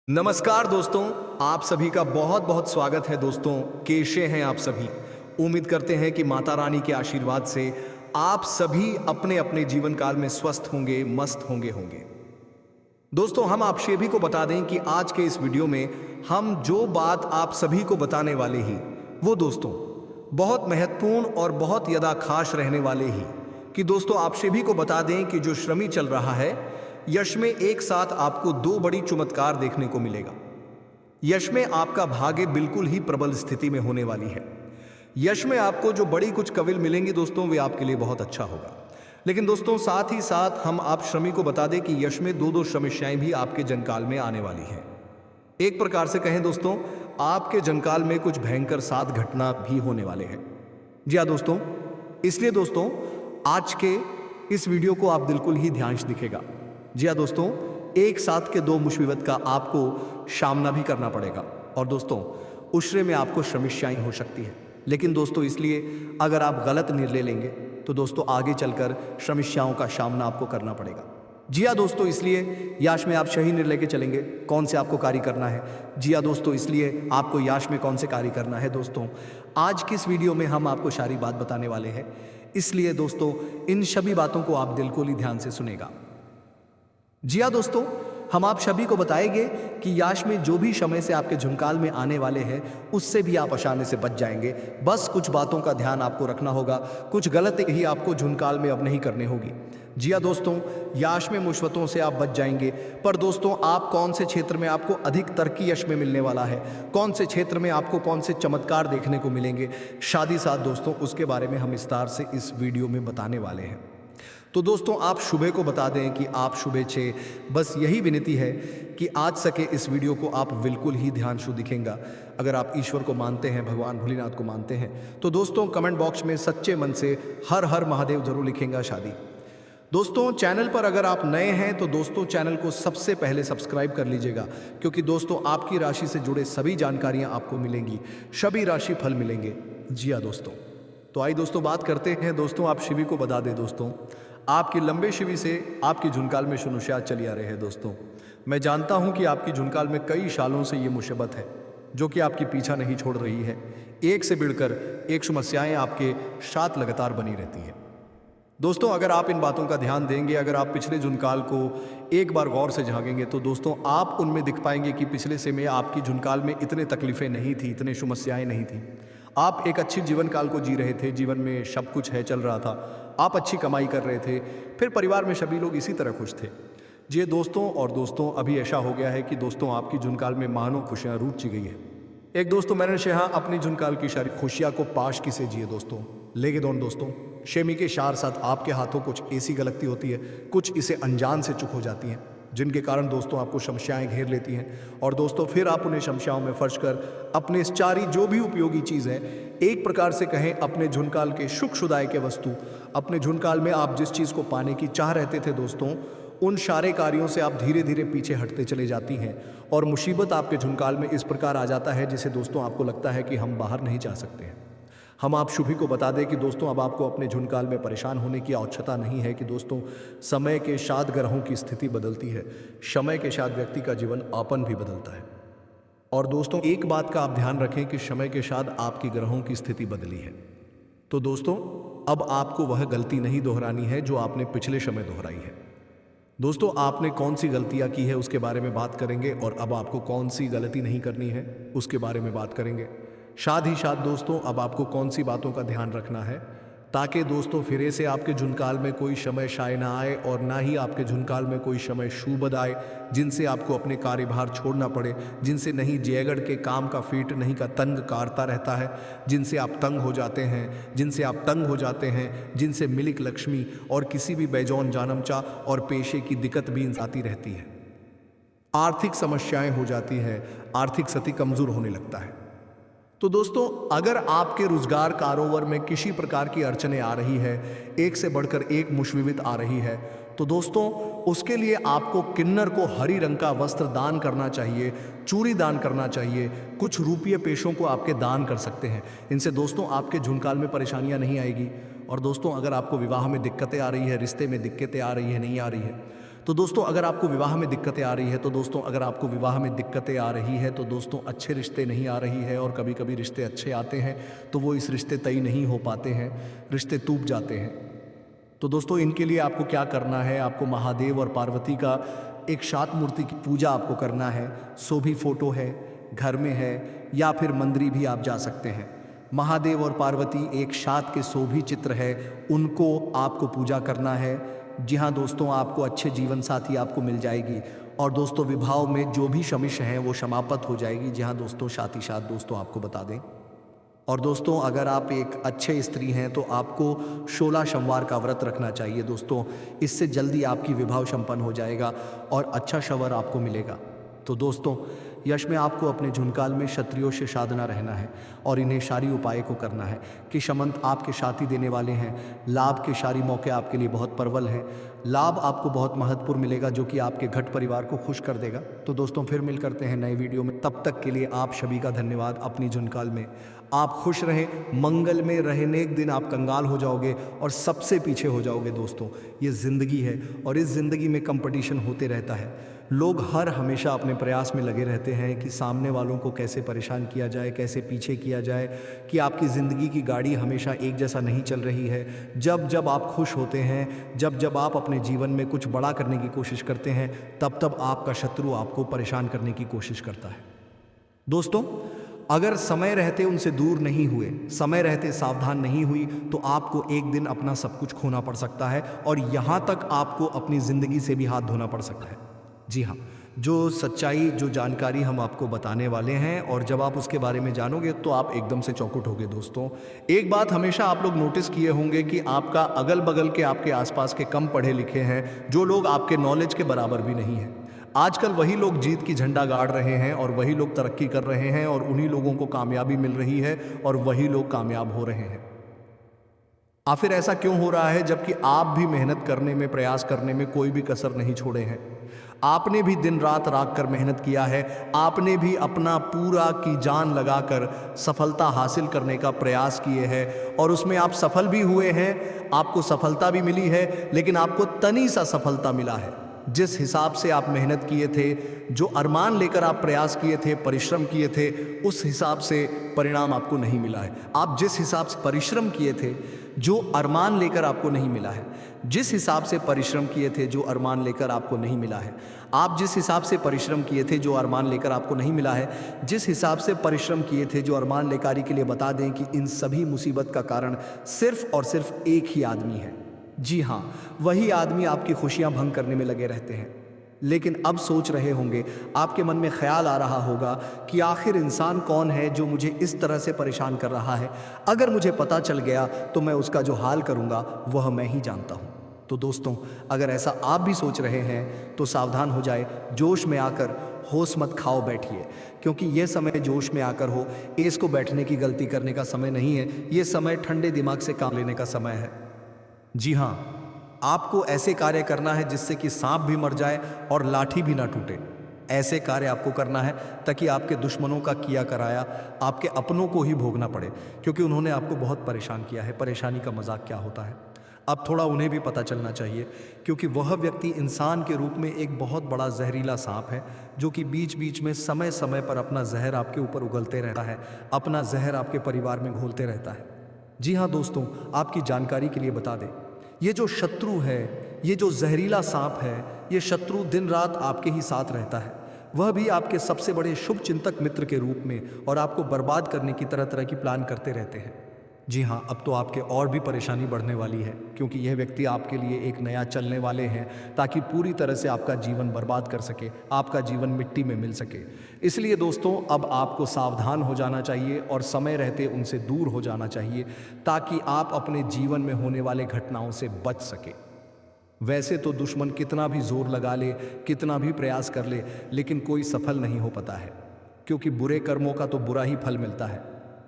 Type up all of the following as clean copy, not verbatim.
नमस्कार दोस्तों, आप सभी का बहुत बहुत स्वागत है दोस्तों। कैसे हैं आप सभी? उम्मीद करते हैं कि माता रानी के आशीर्वाद से आप सभी अपने अपने जीवन काल में स्वस्थ होंगे, मस्त होंगे। दोस्तों, हम आप सभी को बता दें कि आज के इस वीडियो में हम जो बात आप सभी को बताने वाले ही वो दोस्तों बहुत महत्वपूर्ण और बहुत ज़्यादा खास रहने वाले ही कि दोस्तों आप सभी को बता दें कि जो श्रमी चल रहा है यश में एक साथ आपको दो बड़ी चमत्कार देखने को मिलेगा। यश में आपका भाग्य बिल्कुल ही प्रबल स्थिति में होने वाली है। यश में आपको जो बड़ी कुछ कविल मिलेंगी दोस्तों वे आपके लिए बहुत अच्छा होगा। लेकिन दोस्तों साथ ही साथ हम आप श्रमी को बता दें कि यश में दो समस्याएं भी आपके जनकाल में आने वाली हैं। एक प्रकार से कहें दोस्तों, आपके जनकाल में कुछ भयंकर सात घटना भी होने वाले हैं। जी हाँ दोस्तों, इसलिए दोस्तों आज के इस वीडियो को आप बिल्कुल ही ध्यान से दिखेगा। जी हाँ दोस्तों, एक साथ के दो मुसीबत का आपको सामना भी करना पड़ेगा और दोस्तों उससे में आपको समस्याएं हो सकती है। लेकिन दोस्तों इसलिए अगर आप गलत निर्णय लेंगे तो दोस्तों आगे चलकर समस्याओं का सामना आपको करना पड़ेगा। जी हाँ दोस्तों, इसलिए याश में आप सही निर्णय के चलेंगे कौन से आपको कार्य करना है। जी हाँ दोस्तों, इसलिए आपको याश में कौन से कार्य करना है। दोस्तों आज की इस वीडियो में हम आपको सारी बात बताने वाले हैं, इसलिए दोस्तों इन सभी बातों को आप दिल को ही ध्यान से सुनेगा। जी हाँ दोस्तों, हम आप सभी को बताएंगे कि याश में जो भी समय से आपके झुमकाल में आने वाले हैं उससे भी आप आसानी से बच जाएंगे। बस कुछ बातों का ध्यान आपको रखना होगा, कुछ गलत ही आपको झुमकाल में अब नहीं करनी होगी। जी हाँ दोस्तों, याश में मुसीबतों से आप बच जाएंगे। पर दोस्तों आप कौन से क्षेत्र में आपको अधिक तरक्की यश में मिलने वाला है, कौन से क्षेत्र में आपको कौन से चमत्कार देखने को मिलेंगे, शादी साथ दोस्तों उसके बारे में हम विस्तार से इस वीडियो में बताने वाले हैं। तो दोस्तों आप सुबह को बता दें कि आप सुबह 6 बस यही विनती है कि आज सके इस वीडियो को आप बिल्कुल ही ध्यान से दिखेंगे। अगर आप ईश्वर को मानते हैं, भगवान भोलेनाथ को मानते हैं तो दोस्तों कमेंट बॉक्स में सच्चे मन से हर हर महादेव जरूर लिखेंगे शादी। दोस्तों चैनल पर अगर आप नए हैं तो दोस्तों चैनल को सबसे पहले सब्सक्राइब कर लीजिएगा, क्योंकि दोस्तों आपकी राशि से जुड़े सभी जानकारियां आपको मिलेंगी, सभी राशि फल मिलेंगे। जी हाँ दोस्तों, तो आइए दोस्तों बात करते हैं। दोस्तों आप शिवी को बता दें दोस्तों आपकी लंबे शिवी से आपकी झुनकाल में समस्या चली आ रही है। दोस्तों मैं जानता हूं कि आपकी झुनकाल में कई सालों से ये मुसीबत है जो कि आपकी पीछा नहीं छोड़ रही है। एक से बढ़कर एक समस्याएं आपके साथ लगातार बनी रहती हैं। दोस्तों अगर आप इन बातों का ध्यान देंगे, अगर आप पिछले झुनकाल को एक बार गौर से झांकेंगे तो दोस्तों आप उनमें दिख पाएंगे कि पिछले समय आपकी झुनकाल में इतने तकलीफें नहीं थी, इतने समस्याएं नहीं थी। आप एक अच्छी जीवन काल को जी रहे थे, जीवन में सब कुछ है चल रहा था, आप अच्छी कमाई कर रहे थे, फिर परिवार में सभी लोग इसी तरह खुश थे। जी दोस्तों, और दोस्तों अभी ऐसा हो गया है कि दोस्तों आपकी झुनकाल में मानो खुशियाँ रूठ ची गई है। एक दोस्तों मैंने शहा अपनी झुनकाल की सारी खुशियाँ को पाश की से जिए दोस्तों लेके दोस्तों शेमी के शार साथ आपके हाथों कुछ ऐसी गलती होती है, कुछ इसे अनजान से चुक हो जाती हैं जिनके कारण दोस्तों आपको समस्याएं घेर लेती हैं और दोस्तों फिर आप उन्हें समस्याओं में फंस कर अपने सारी जो भी उपयोगी चीज़ है, एक प्रकार से कहें अपने झुनकाल के सुख सुदाय के वस्तु, अपने झुनकाल में आप जिस चीज़ को पाने की चाह रहते थे दोस्तों उन सारे कार्यों से आप धीरे धीरे पीछे हटते चले जाती हैं और मुसीबत आपके झुनकाल में इस प्रकार आ जाता है जिसे दोस्तों आपको लगता है कि हम बाहर नहीं जा सकते हैं। हम आप शुभी को बता दें कि दोस्तों अब आपको अपने झुनकाल में परेशान होने की आवश्यकता नहीं है कि दोस्तों समय के साथ ग्रहों की स्थिति बदलती है, समय के साथ व्यक्ति का जीवन आपन भी बदलता है। और दोस्तों एक बात का आप ध्यान रखें कि समय के साथ आपकी ग्रहों की स्थिति बदली है, तो दोस्तों अब आपको वह गलती नहीं दोहरानी है जो आपने पिछले समय दोहराई है। दोस्तों आपने कौन सी गलतियां की है उसके बारे में बात करेंगे और अब आपको कौन सी गलती नहीं करनी है उसके बारे में बात करेंगे। साथ ही साथ दोस्तों अब आपको कौन सी बातों का ध्यान रखना है ताकि दोस्तों फिर से आपके झुनकाल में कोई समय शाय ना आए और ना ही आपके झुनकाल में कोई समय शुभद आए जिनसे आपको अपने कार्यभार छोड़ना पड़े, जिनसे नहीं जयगढ़ के काम का फीट नहीं का तंग कारता रहता है, जिनसे आप तंग हो जाते हैं, जिनसे आप तंग हो जाते हैं, जिनसे मिलिक लक्ष्मी और किसी भी बेजौन जानमचा और पेशे की दिक्कत भी आती रहती है, आर्थिक समस्याएं हो जाती है, आर्थिक स्थिति कमजोर होने लगता है। तो दोस्तों अगर आपके रोजगार कारोबार में किसी प्रकार की अड़चनें आ रही है, एक से बढ़कर एक मुसीबत आ रही है, तो दोस्तों उसके लिए आपको किन्नर को हरी रंग का वस्त्र दान करना चाहिए, चूड़ी दान करना चाहिए, कुछ रुपये पेशों को आपके दान कर सकते हैं। इनसे दोस्तों आपके झुनकाल में परेशानियां नहीं आएगी। और दोस्तों अगर आपको विवाह में दिक्कतें आ रही है, रिश्ते में दिक्कतें आ रही है, नहीं आ रही है, तो दोस्तों अगर आपको विवाह में दिक्कतें आ रही है तो दोस्तों अगर आपको विवाह में दिक्कतें आ रही है तो दोस्तों अच्छे रिश्ते नहीं आ रही है, और कभी कभी रिश्ते अच्छे आते हैं तो वो इस रिश्ते तय नहीं हो पाते हैं, रिश्ते टूट जाते हैं। तो दोस्तों इनके लिए आपको क्या करना है, आपको महादेव और पार्वती का एक शात मूर्ति की पूजा आपको करना है। सो भी फोटो है, घर में है, या फिर मंदिर भी आप जा सकते हैं। महादेव और पार्वती एक शात के शोभी चित्र है, उनको आपको पूजा करना है। जी हाँ दोस्तों, आपको अच्छे जीवन साथी आपको मिल जाएगी, और दोस्तों विवाह में जो भी शमिश हैं वो समाप्त हो जाएगी। जी हाँ दोस्तों, साथ ही साथ दोस्तों आपको बता दें, और दोस्तों अगर आप एक अच्छे स्त्री हैं तो आपको 16 सोमवार का व्रत रखना चाहिए दोस्तों। इससे जल्दी आपकी विवाह संपन्न हो जाएगा और अच्छा शवर आपको मिलेगा। तो दोस्तों यश में आपको अपने झुनकाल में क्षत्रियों से साधना रहना है और इन्हें सारी उपाय को करना है कि समंत आपके साथी देने वाले हैं। लाभ के सारी मौके आपके लिए बहुत प्रबल हैं। लाभ आपको बहुत महत्वपूर्ण मिलेगा जो कि आपके घट परिवार को खुश कर देगा। तो दोस्तों फिर मिल करते हैं नए वीडियो में, तब तक के लिए आप सभी का धन्यवाद। अपनी झुनकाल में आप खुश रहें, मंगल में रहने एक दिन आप कंगाल हो जाओगे और सबसे पीछे हो जाओगे। दोस्तों ये ज़िंदगी है और इस ज़िंदगी में कंपटीशन होते रहता है। लोग हर हमेशा अपने प्रयास में लगे रहते हैं कि सामने वालों को कैसे परेशान किया जाए, कैसे पीछे किया जाए, कि आपकी ज़िंदगी की गाड़ी हमेशा एक जैसा नहीं चल रही है। जब जब आप खुश होते हैं, जब जब आप अपने जीवन में कुछ बड़ा करने की कोशिश करते हैं, तब तब आपका शत्रु आपको परेशान करने की कोशिश करता है। दोस्तों अगर समय रहते उनसे दूर नहीं हुए, समय रहते सावधान नहीं हुई, तो आपको एक दिन अपना सब कुछ खोना पड़ सकता है, और यहाँ तक आपको अपनी ज़िंदगी से भी हाथ धोना पड़ सकता है। जी हाँ, जो सच्चाई, जो जानकारी हम आपको बताने वाले हैं, और जब आप उसके बारे में जानोगे तो आप एकदम से चौंकुट होगे। दोस्तों एक बात हमेशा आप लोग नोटिस किए होंगे कि आपका अगल बगल के, आपके आसपास के कम पढ़े लिखे हैं, जो लोग आपके नॉलेज के बराबर भी नहीं हैं। आजकल वही लोग जीत की झंडा गाड़ रहे हैं और वही लोग तरक्की कर रहे हैं और उन्हीं लोगों को कामयाबी मिल रही है और वही लोग कामयाब हो रहे हैं। आखिर ऐसा क्यों हो रहा है, जबकि आप भी मेहनत करने में, प्रयास करने में कोई भी कसर नहीं छोड़े हैं। आपने भी दिन रात रात कर मेहनत किया है, आपने भी अपना पूरा की जान लगाकर सफलता हासिल करने का प्रयास किए हैं, और उसमें आप सफल भी हुए हैं, आपको सफलता भी मिली है, लेकिन आपको तनी सा सफलता मिला है। जिस हिसाब से आप मेहनत किए थे, जो अरमान लेकर आप प्रयास किए थे, परिश्रम किए थे, उस हिसाब से परिणाम आपको नहीं मिला है। आप जिस हिसाब से परिश्रम किए थे, जो अरमान लेकर आपको नहीं मिला है, जिस हिसाब से परिश्रम किए थे, जो अरमान लेकर आपको नहीं मिला है, आप जिस हिसाब से परिश्रम किए थे, जो अरमान लेकर आपको नहीं मिला है, जिस हिसाब से परिश्रम किए थे, जो अरमान लेकर के लिए बता दें कि इन सभी मुसीबत का कारण सिर्फ और सिर्फ एक ही आदमी है। जी हाँ, वही आदमी आपकी खुशियां भंग करने में लगे रहते हैं। लेकिन अब सोच रहे होंगे, आपके मन में ख्याल आ रहा होगा कि आखिर इंसान कौन है जो मुझे इस तरह से परेशान कर रहा है। अगर मुझे पता चल गया तो मैं उसका जो हाल करूँगा वह मैं ही जानता हूँ। तो दोस्तों अगर ऐसा आप भी सोच रहे हैं तो सावधान हो जाए, जोश में आकर होश मत खाओ बैठिए, क्योंकि ये समय जोश में आकर हो, एस को बैठने की गलती करने का समय नहीं है। ये समय ठंडे दिमाग से काम लेने का समय है। जी हाँ, आपको ऐसे कार्य करना है जिससे कि सांप भी मर जाए और लाठी भी ना टूटे। ऐसे कार्य आपको करना है ताकि आपके दुश्मनों का किया कराया आपके अपनों को ही भोगना पड़े, क्योंकि उन्होंने आपको बहुत परेशान किया है। परेशानी का मजाक क्या होता है, अब थोड़ा उन्हें भी पता चलना चाहिए, क्योंकि वह व्यक्ति इंसान के रूप में एक बहुत बड़ा जहरीला सांप है, जो कि बीच बीच में समय समय पर अपना जहर आपके ऊपर उगलते रहता है, अपना जहर आपके परिवार में घोलते रहता है। जी हाँ दोस्तों, आपकी जानकारी के लिए बता दें, ये जो शत्रु है, ये जो जहरीला सांप है, ये शत्रु दिन रात आपके ही साथ रहता है, वह भी आपके सबसे बड़े शुभ चिंतक मित्र के रूप में, और आपको बर्बाद करने की तरह तरह की प्लान करते रहते हैं। जी हाँ, अब तो आपके और भी परेशानी बढ़ने वाली है, क्योंकि यह व्यक्ति आपके लिए एक नया चलने वाले हैं, ताकि पूरी तरह से आपका जीवन बर्बाद कर सके, आपका जीवन मिट्टी में मिल सके। इसलिए दोस्तों अब आपको सावधान हो जाना चाहिए और समय रहते उनसे दूर हो जाना चाहिए, ताकि आप अपने जीवन में होने वाले घटनाओं से बच सके। वैसे तो दुश्मन कितना भी जोर लगा ले, कितना भी प्रयास कर ले, लेकिन कोई सफल नहीं हो पाता है, क्योंकि बुरे कर्मों का तो बुरा ही फल मिलता है,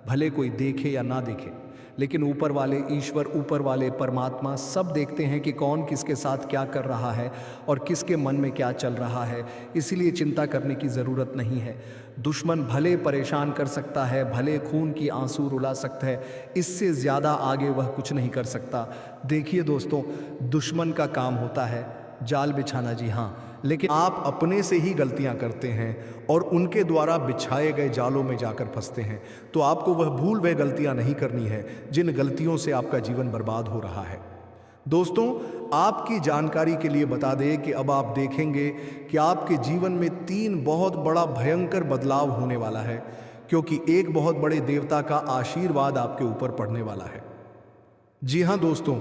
भले कोई देखे या ना देखे। लेकिन ऊपर वाले ईश्वर, ऊपर वाले परमात्मा सब देखते हैं कि कौन किसके साथ क्या कर रहा है और किसके मन में क्या चल रहा है। इसलिए चिंता करने की ज़रूरत नहीं है। दुश्मन भले परेशान कर सकता है, भले खून की आंसू रुला सकता है, इससे ज़्यादा आगे वह कुछ नहीं कर सकता। देखिए दोस्तों, दुश्मन का काम होता है जाल बिछाना, जी हाँ, लेकिन आप अपने से ही गलतियां करते हैं और उनके द्वारा बिछाए गए जालों में जाकर फंसते हैं। तो आपको वह गलतियां नहीं करनी है जिन गलतियों से आपका जीवन बर्बाद हो रहा है। दोस्तों, आपकी जानकारी के लिए बता दें कि अब आप देखेंगे कि आपके जीवन में 3 बहुत बड़ा भयंकर बदलाव होने वाला है, क्योंकि एक बहुत बड़े देवता का आशीर्वाद आपके ऊपर पड़ने वाला है। जी हाँ दोस्तों,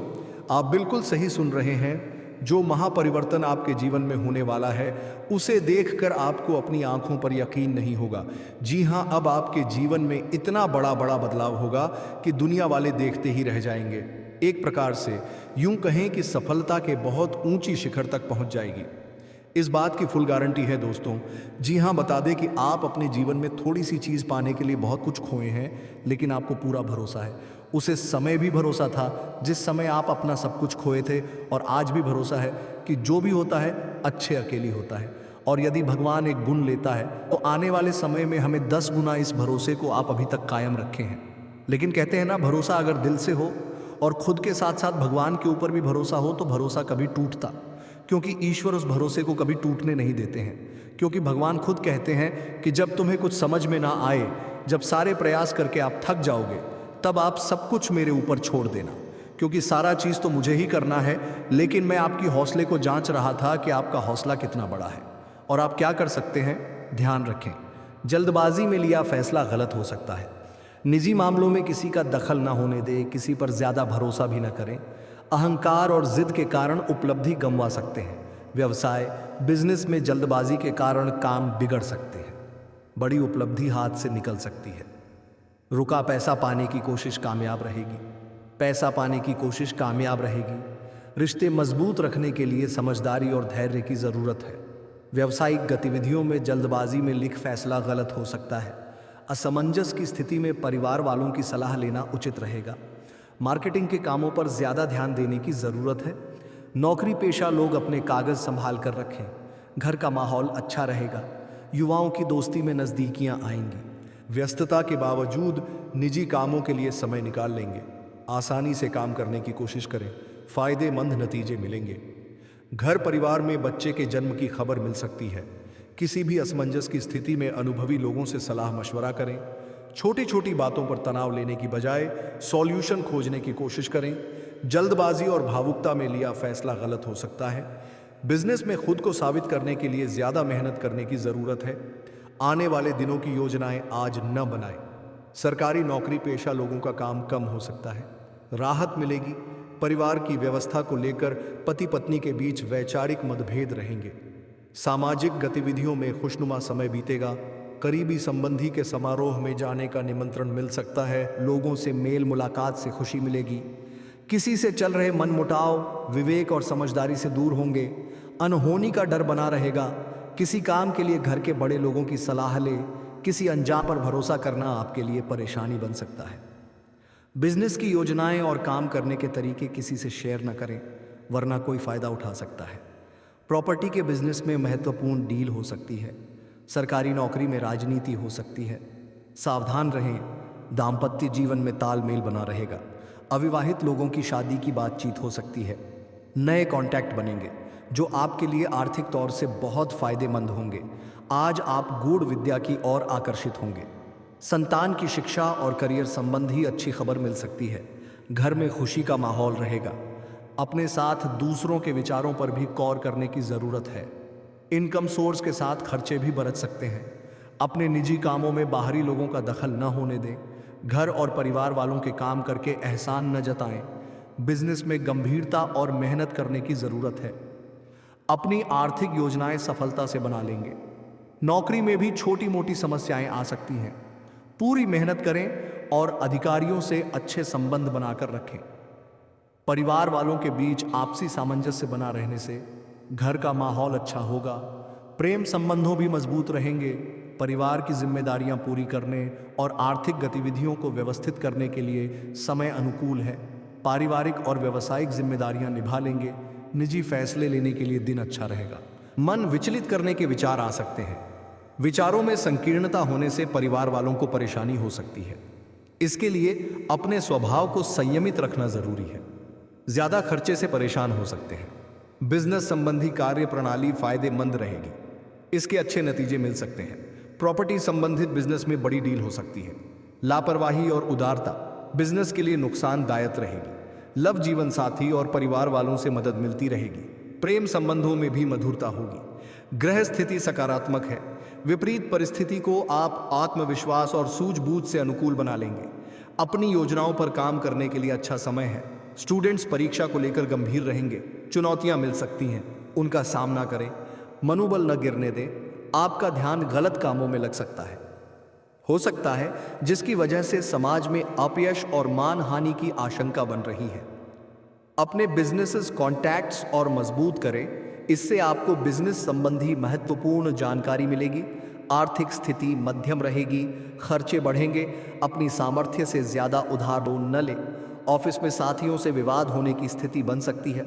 आप बिल्कुल सही सुन रहे हैं। जो महापरिवर्तन आपके जीवन में होने वाला है, उसे देखकर आपको अपनी आंखों पर यकीन नहीं होगा। जी हाँ, अब आपके जीवन में इतना बड़ा बदलाव होगा कि दुनिया वाले देखते ही रह जाएंगे। एक प्रकार से यूं कहें कि सफलता के बहुत ऊंची शिखर तक पहुंच जाएगी। इस बात की फुल गारंटी है दोस्तों। जी हाँ, बता दें कि आप अपने जीवन में थोड़ी सी चीज़ पाने के लिए बहुत कुछ खोए हैं, लेकिन आपको पूरा भरोसा है। उसे समय भी भरोसा था जिस समय आप अपना सब कुछ खोए थे, और आज भी भरोसा है कि जो भी होता है अच्छे अकेली होता है। और यदि भगवान एक गुण लेता है तो आने वाले समय में हमें 10 गुना इस भरोसे को आप अभी तक कायम रखे हैं। लेकिन कहते हैं ना, भरोसा अगर दिल से हो और खुद के साथ साथ भगवान के ऊपर भी भरोसा हो तो भरोसा कभी टूटता, क्योंकि ईश्वर उस भरोसे को कभी टूटने नहीं देते हैं। क्योंकि भगवान खुद कहते हैं कि जब तुम्हें कुछ समझ में ना आए, जब सारे प्रयास करके आप थक जाओगे, तब आप सब कुछ मेरे ऊपर छोड़ देना, क्योंकि सारा चीज़ तो मुझे ही करना है। लेकिन मैं आपकी हौसले को जांच रहा था कि आपका हौसला कितना बड़ा है और आप क्या कर सकते हैं। ध्यान रखें, जल्दबाजी में लिया फैसला गलत हो सकता है। निजी मामलों में किसी का दखल ना होने दें, किसी पर ज़्यादा भरोसा भी ना करें। अहंकार और जिद के कारण उपलब्धि गंवा सकते हैं। व्यवसाय, बिजनेस में जल्दबाजी के कारण काम बिगड़ सकते हैं। बड़ी उपलब्धि हाथ से निकल सकती है। रुका पैसा पाने की कोशिश कामयाब रहेगी। पैसा पाने की कोशिश कामयाब रहेगी। रिश्ते मजबूत रखने के लिए समझदारी और धैर्य की ज़रूरत है। व्यावसायिक गतिविधियों में जल्दबाजी में लिख फैसला गलत हो सकता है। असमंजस की स्थिति में परिवार वालों की सलाह लेना उचित रहेगा। मार्केटिंग के कामों पर ज़्यादा ध्यान देने की ज़रूरत है। नौकरी पेशा लोग अपने कागज़ संभाल कर रखें। घर का माहौल अच्छा रहेगा। युवाओं की दोस्ती में नज़दीकियां आएंगी। व्यस्तता के बावजूद निजी कामों के लिए समय निकाल लेंगे। आसानी से काम करने की कोशिश करें, फ़ायदेमंद नतीजे मिलेंगे। घर परिवार में बच्चे के जन्म की खबर मिल सकती है। किसी भी असमंजस की स्थिति में अनुभवी लोगों से सलाह मशवरा करें। छोटी छोटी बातों पर तनाव लेने की बजाय सॉल्यूशन खोजने की कोशिश करें। जल्दबाजी और भावुकता में लिया फैसला गलत हो सकता है। बिजनेस में खुद को साबित करने के लिए ज़्यादा मेहनत करने की ज़रूरत है। आने वाले दिनों की योजनाएं आज न बनाएं। सरकारी नौकरी पेशा लोगों का काम कम हो सकता है। राहत मिलेगी। परिवार की व्यवस्था को लेकर पति पत्नी के बीच वैचारिक मतभेद रहेंगे। सामाजिक गतिविधियों में खुशनुमा समय बीतेगा। करीबी संबंधी के समारोह में जाने का निमंत्रण मिल सकता है। लोगों से मेल मुलाकात से खुशी मिलेगी। किसी से चल रहे मनमुटाव विवेक और समझदारी से दूर होंगे। अनहोनी का डर बना रहेगा। किसी काम के लिए घर के बड़े लोगों की सलाह ले। किसी अनजान पर भरोसा करना आपके लिए परेशानी बन सकता है। बिजनेस की योजनाएं और काम करने के तरीके किसी से शेयर न करें, वरना कोई फ़ायदा उठा सकता है। प्रॉपर्टी के बिजनेस में महत्वपूर्ण डील हो सकती है। सरकारी नौकरी में राजनीति हो सकती है। सावधान रहें। दाम्पत्य जीवन में तालमेल बना रहेगा। अविवाहित लोगों की शादी की बातचीत हो सकती है। नए कॉन्टैक्ट बनेंगे जो आपके लिए आर्थिक तौर से बहुत फायदेमंद होंगे। आज आप गूढ़ विद्या की ओर आकर्षित होंगे। संतान की शिक्षा और करियर संबंधी अच्छी खबर मिल सकती है। घर में खुशी का माहौल रहेगा। अपने साथ दूसरों के विचारों पर भी गौर करने की ज़रूरत है। इनकम सोर्स के साथ खर्चे भी बरत सकते हैं। अपने निजी कामों में बाहरी लोगों का दखल न होने दें। घर और परिवार वालों के काम करके एहसान न जताएं। बिजनेस में गंभीरता और मेहनत करने की ज़रूरत है। अपनी आर्थिक योजनाएं सफलता से बना लेंगे। नौकरी में भी छोटी मोटी समस्याएं आ सकती हैं। पूरी मेहनत करें और अधिकारियों से अच्छे संबंध बनाकर रखें। परिवार वालों के बीच आपसी सामंजस्य बना रहने से घर का माहौल अच्छा होगा। प्रेम संबंधों भी मजबूत रहेंगे। परिवार की जिम्मेदारियां पूरी करने और आर्थिक गतिविधियों को व्यवस्थित करने के लिए समय अनुकूल है। पारिवारिक और व्यावसायिक जिम्मेदारियां निभा लेंगे। निजी फैसले लेने के लिए दिन अच्छा रहेगा। मन विचलित करने के विचार आ सकते हैं। विचारों में संकीर्णता होने से परिवार वालों को परेशानी हो सकती है। इसके लिए अपने स्वभाव को संयमित रखना जरूरी है। ज्यादा खर्चे से परेशान हो सकते हैं। बिजनेस संबंधी कार्य प्रणाली फायदेमंद रहेगी, इसके अच्छे नतीजे मिल सकते हैं। प्रॉपर्टी संबंधित बिजनेस में बड़ी डील हो सकती है। लापरवाही और उदारता बिजनेस के लिए नुकसानदायक रहेगी। लव जीवन साथी और परिवार वालों से मदद मिलती रहेगी। प्रेम संबंधों में भी मधुरता होगी। ग्रह स्थिति सकारात्मक है। विपरीत परिस्थिति को आप आत्मविश्वास और सूझबूझ से अनुकूल बना लेंगे। अपनी योजनाओं पर काम करने के लिए अच्छा समय है। स्टूडेंट्स परीक्षा को लेकर गंभीर रहेंगे। चुनौतियां मिल सकती हैं, उनका सामना करें। मनोबल न गिरने दें। आपका ध्यान गलत कामों में लग सकता है, हो सकता है जिसकी वजह से समाज में अपयश और मान हानि की आशंका बन रही है। अपने बिजनेसेस कॉन्टैक्ट्स और मजबूत करें, इससे आपको बिजनेस संबंधी महत्वपूर्ण जानकारी मिलेगी। आर्थिक स्थिति मध्यम रहेगी। खर्चे बढ़ेंगे। अपनी सामर्थ्य से ज़्यादा उधार लोन न लें। ऑफिस में साथियों से विवाद होने की स्थिति बन सकती है।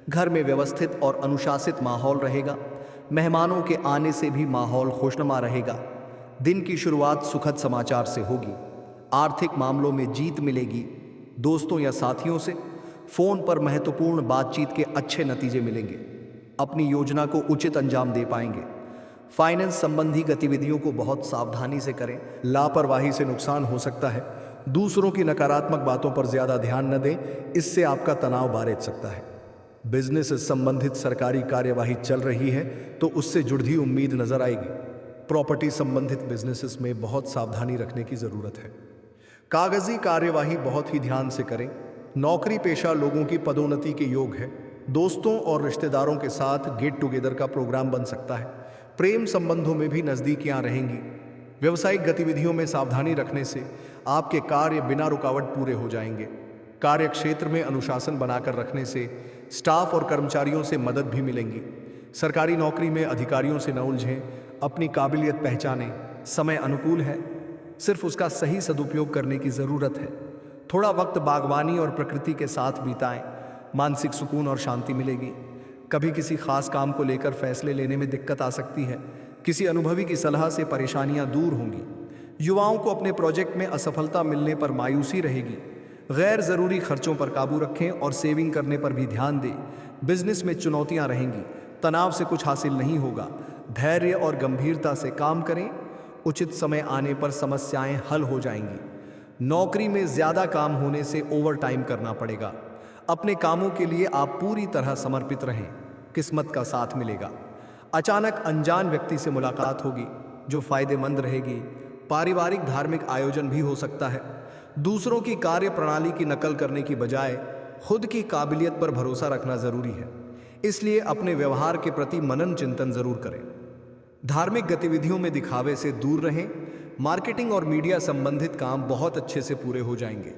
घर में व्यवस्थित और अनुशासित माहौल रहेगा। मेहमानों के आने से भी माहौल खुशनुमा रहेगा। दिन की शुरुआत सुखद समाचार से होगी। आर्थिक मामलों में जीत मिलेगी। दोस्तों या साथियों से फोन पर महत्वपूर्ण बातचीत के अच्छे नतीजे मिलेंगे। अपनी योजना को उचित अंजाम दे पाएंगे। फाइनेंस संबंधी गतिविधियों को बहुत सावधानी से करें। लापरवाही से नुकसान हो सकता है। दूसरों की नकारात्मक बातों पर ज्यादा ध्यान न दें, इससे आपका तनाव बारेत सकता है। बिजनेस से संबंधित सरकारी कार्यवाही चल रही है तो उससे जुड़ी उम्मीद नजर आएगी। प्रॉपर्टी संबंधित बिजनेसेस में बहुत सावधानी रखने की जरूरत है। कागजी कार्यवाही बहुत ही ध्यान से करें। नौकरी पेशा लोगों की पदोन्नति के योग है। दोस्तों और रिश्तेदारों के साथ गेट टुगेदर का प्रोग्राम बन सकता है। प्रेम संबंधों में भी नजदीकियां रहेंगी। व्यवसायिक गतिविधियों में सावधानी रखने से आपके कार्य बिना रुकावट पूरे हो जाएंगे। कार्य क्षेत्र में अनुशासन बनाकर रखने से स्टाफ और कर्मचारियों से मदद भी मिलेंगी। सरकारी नौकरी में अधिकारियों से न उलझें। अपनी काबिलियत पहचानें। समय अनुकूल है, सिर्फ उसका सही सदुपयोग करने की ज़रूरत है। थोड़ा वक्त बागवानी और प्रकृति के साथ बिताएं। मानसिक सुकून और शांति मिलेगी। कभी किसी खास काम को लेकर फैसले लेने में दिक्कत आ सकती है। किसी अनुभवी की सलाह से परेशानियां दूर होंगी। युवाओं को अपने प्रोजेक्ट में असफलता मिलने पर मायूसी रहेगी। गैर ज़रूरी खर्चों पर काबू रखें और सेविंग करने पर भी ध्यान दें। बिजनेस में चुनौतियां रहेंगी। तनाव से कुछ हासिल नहीं होगा। धैर्य और गंभीरता से काम करें। उचित समय आने पर समस्याएं हल हो जाएंगी। नौकरी में ज़्यादा काम होने से ओवर टाइम करना पड़ेगा। अपने कामों के लिए आप पूरी तरह समर्पित रहें। किस्मत का साथ मिलेगा। अचानक अनजान व्यक्ति से मुलाकात होगी जो फायदेमंद रहेगी। पारिवारिक धार्मिक आयोजन भी हो सकता है। दूसरों की कार्य प्रणाली की नकल करने की बजाय खुद की काबिलियत पर भरोसा रखना जरूरी है, इसलिए अपने व्यवहार के प्रति मनन चिंतन जरूर करें। धार्मिक गतिविधियों में दिखावे से दूर रहें। मार्केटिंग और मीडिया संबंधित काम बहुत अच्छे से पूरे हो जाएंगे।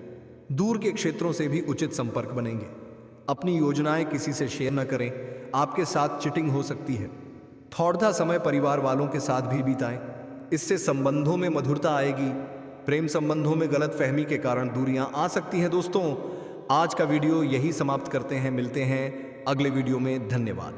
दूर के क्षेत्रों से भी उचित संपर्क बनेंगे। अपनी योजनाएं किसी से शेयर न करें, आपके साथ चिटिंग हो सकती है। थोड़ा समय परिवार वालों के साथ भी बिताएं, इससे संबंधों में मधुरता आएगी। प्रेम संबंधों में गलतफहमी के कारण दूरियां आ सकती हैं। दोस्तों, आज का वीडियो यही समाप्त करते हैं। मिलते हैं अगले वीडियो में। धन्यवाद।